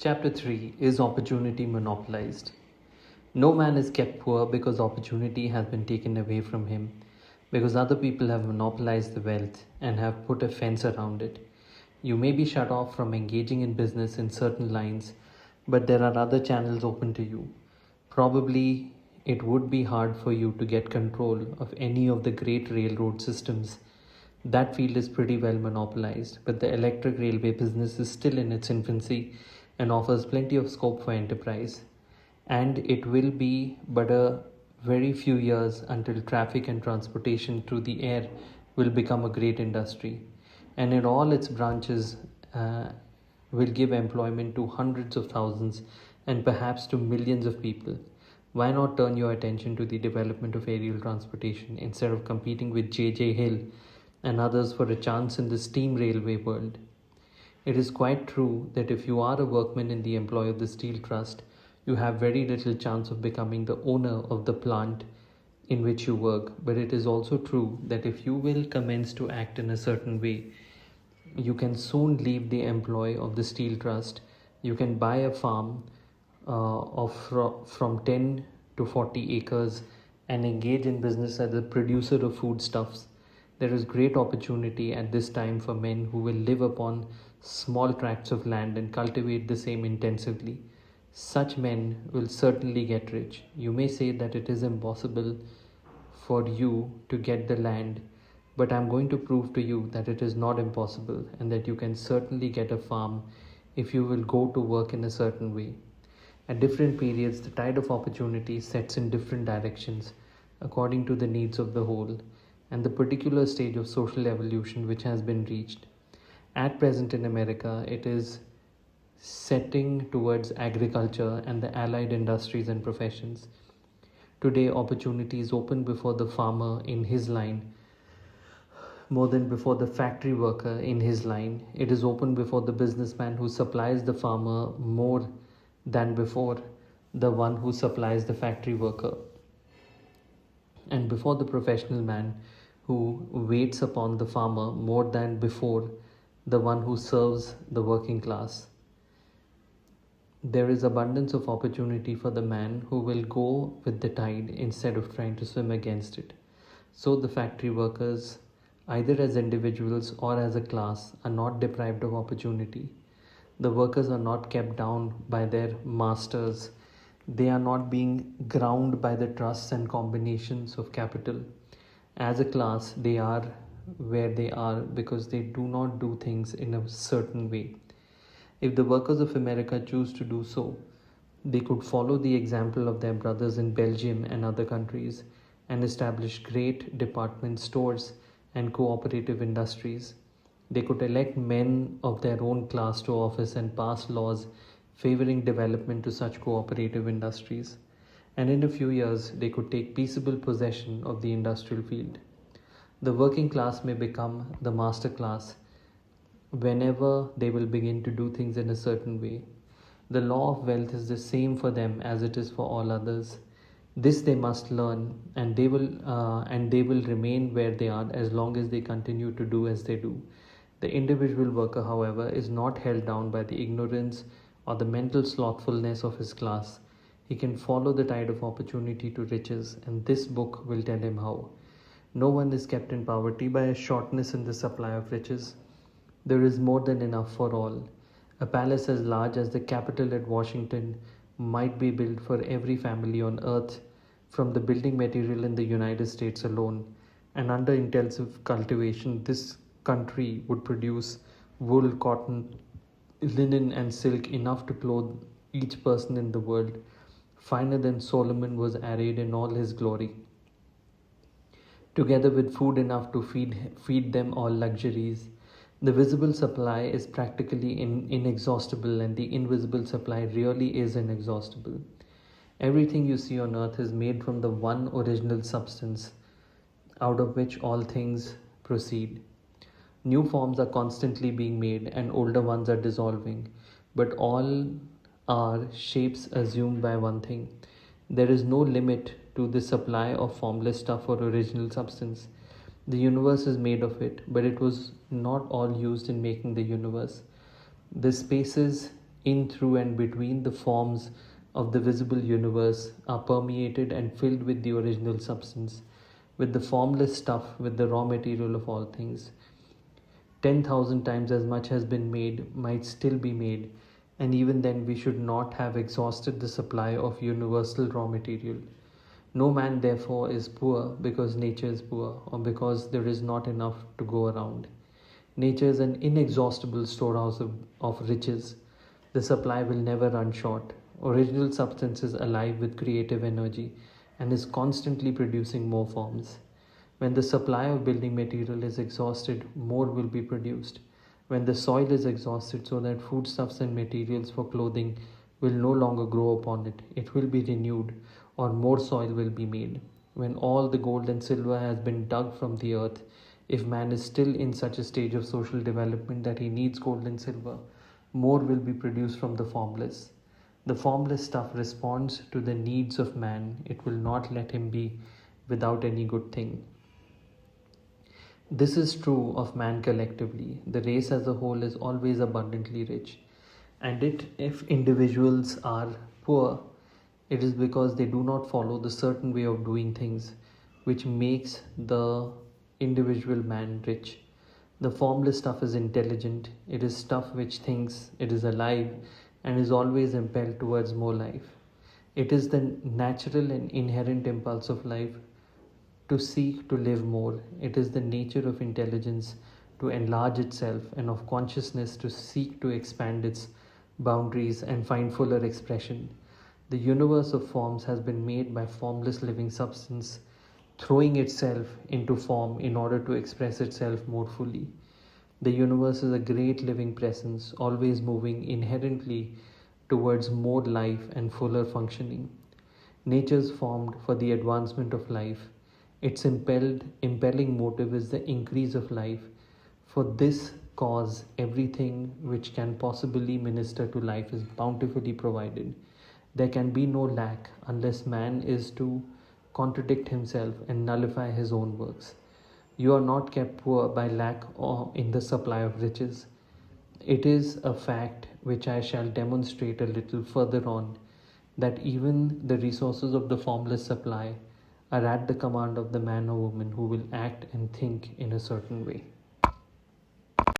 Chapter 3 Is Opportunity Monopolized? No man is kept poor because opportunity has been taken away from him, because other people have monopolized the wealth and have put a fence around it. You may be shut off from engaging in business in certain lines, but there are other channels open to you. Probably it would be hard for you to get control of any of the great railroad systems. That field is pretty well monopolized, but the electric railway business is still in its infancy and offers plenty of scope for enterprise. And it will be but a very few years until traffic and transportation through the air will become a great industry. And in all its branches, will give employment to hundreds of thousands and perhaps to millions of people. Why not turn your attention to the development of aerial transportation instead of competing with J.J. Hill and others for a chance in the steam railway world? It is quite true that if you are a workman in the employ of the Steel Trust, you have very little chance of becoming the owner of the plant in which you work. But it is also true that if you will commence to act in a certain way, you can soon leave the employ of the Steel Trust. You can buy a farm from 10 to 40 acres and engage in business as a producer of foodstuffs. There is great opportunity at this time for men who will live upon small tracts of land and cultivate the same intensively. Such men will certainly get rich. You may say that it is impossible for you to get the land, but I'm going to prove to you that it is not impossible and that you can certainly get a farm if you will go to work in a certain way. At different periods, the tide of opportunity sets in different directions according to the needs of the whole and the particular stage of social evolution which has been reached. At present in America, it is setting towards agriculture and the allied industries and professions. Today, opportunity is open before the farmer in his line more than before the factory worker in his line. It is open before the businessman who supplies the farmer more than before the one who supplies the factory worker, and before the professional man who waits upon the farmer more than before the one who serves the working class. There is abundance of opportunity for the man who will go with the tide instead of trying to swim against it. So the factory workers, either as individuals or as a class, are not deprived of opportunity. The workers are not kept down by their masters. They are not being ground by the trusts and combinations of capital. As a class, they are where they are because they do not do things in a certain way. If the workers of America choose to do so, they could follow the example of their brothers in Belgium and other countries and establish great department stores and cooperative industries. They could elect men of their own class to office and pass laws favoring development to such cooperative industries. And in a few years, they could take peaceable possession of the industrial field. The working class may become the master class whenever they will begin to do things in a certain way. The law of wealth is the same for them as it is for all others. This they must learn, and they will remain where they are as long as they continue to do as they do. The individual worker, however, is not held down by the ignorance or the mental slothfulness of his class. He can follow the tide of opportunity to riches, and this book will tell him how. No one is kept in poverty by a shortness in the supply of riches. There is more than enough for all. A palace as large as the Capitol at Washington might be built for every family on earth from the building material in the United States alone, and under intensive cultivation, this country would produce wool, cotton, linen, and silk enough to clothe each person in the world. Finer than Solomon was arrayed in all his glory, together with food enough to feed them all luxuries. The visible supply is practically inexhaustible, and the invisible supply really is inexhaustible. Everything you see on earth is made from the one original substance out of which all things proceed. New forms are constantly being made and older ones are dissolving, but all are shapes assumed by one thing. There is no limit to the supply of formless stuff or original substance. The universe is made of it, but it was not all used in making the universe. The spaces in, through, and between the forms of the visible universe are permeated and filled with the original substance, with the formless stuff, with the raw material of all things. 10,000 times as much has been made, might still be made, and even then we should not have exhausted the supply of universal raw material. No man, therefore, is poor because nature is poor or because there is not enough to go around. Nature is an inexhaustible storehouse of riches. The supply will never run short. Original substance is alive with creative energy and is constantly producing more forms. When the supply of building material is exhausted, more will be produced. When the soil is exhausted, so that foodstuffs and materials for clothing will no longer grow upon it, it will be renewed, or more soil will be made. When all the gold and silver has been dug from the earth, if man is still in such a stage of social development that he needs gold and silver, more will be produced from the formless. The formless stuff responds to the needs of man. It will not let him be without any good thing. This is true of man collectively. The race as a whole is always abundantly rich. And if individuals are poor, it is because they do not follow the certain way of doing things, which makes the individual man rich. The formless stuff is intelligent. It is stuff which thinks, it is alive, and is always impelled towards more life. It is the natural and inherent impulse of life to seek to live more. It is the nature of intelligence to enlarge itself and of consciousness to seek to expand its boundaries and find fuller expression. The universe of forms has been made by formless living substance, throwing itself into form in order to express itself more fully. The universe is a great living presence, always moving inherently towards more life and fuller functioning. Nature is formed for the advancement of life. Its impelling motive is the increase of life. For this cause, everything which can possibly minister to life is bountifully provided. There can be no lack unless man is to contradict himself and nullify his own works. You are not kept poor by lack or in the supply of riches. It is a fact which I shall demonstrate a little further on, that even the resources of the formless supply are at the command of the man or woman who will act and think in a certain way.